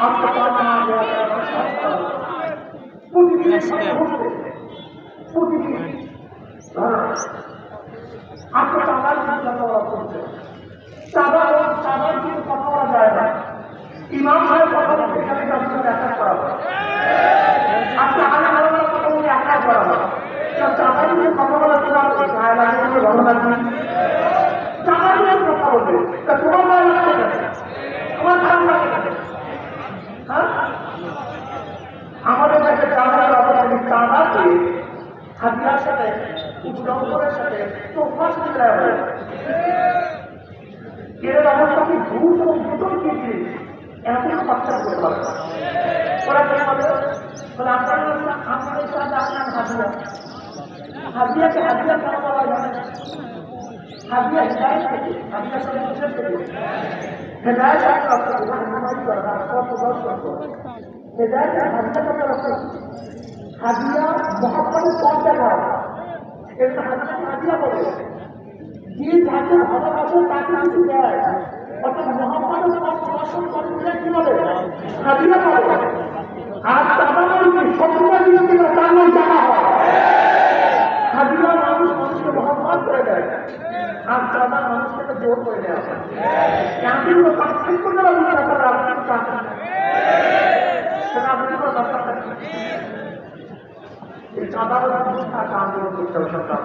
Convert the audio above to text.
आपको पाना आ गया आपको चावल की কথা বলা করছে চাঁদার কিন্তু কথা বলা যায় না ইমাম সাহেব কথা বলতে গেলে তার সাথে অ্যাটাক করা হয় আজকে আলাদা কথা বলে অ্যাটাক করা হয় চাঁদার কিন্তু কথা বলা তোমার গায়ে লাগে বলে ভালো লাগবে চাঁদার কিন্তু কথা বলবে তা তোমার গায়ে লাগবে তোমার খারাপ লাগে হ্যাঁ আমাদের কাছে চাঁদার অপরাধী চাঁদাকে হাতিয়ার সাথে উদ্যমের সাথে তোফাস দেওয়া হয় এর অবস্থা কি ঘুষ এবং দুটোই কি এত বাচ্চা করতে পারে ওরা কি বলে বলে আপনাদের সাথে আপনার হাতিয়া হাতিয়াকে হাতিয়া কেন বলা যায় হাতিয়া হেদায়ত থেকে হাতিয়া সন্ন্যাসের থেকে হেদায়ত হেদায়ত হাতিয়া কত রকম হাদিয়া মহাপ্রভু পথ দেখা এটা হাদিয়া বলে যে যাকে ভালোবাসে তাকে কিছু দেয় অর্থাৎ মহাপ্রভু পথ প্রদর্শন করে দিলে কি বলে হাদিয়া বলে আর চাঁদাবাড়িকে সত্যতা দৃষ্টি না তার নাম জানা হয় হাদিয়া মানুষকে মহাপ্রদ করে দেয় আর চাঁদা মানুষ থেকে জোর করে দেওয়া হয় এমন পার্থক্য যারা বিচার করে আপনি সেটা আপনি কোনো দরকার থাকবে এই চাঁদাবাড়ি আন্দোলন করতে হবে সরকার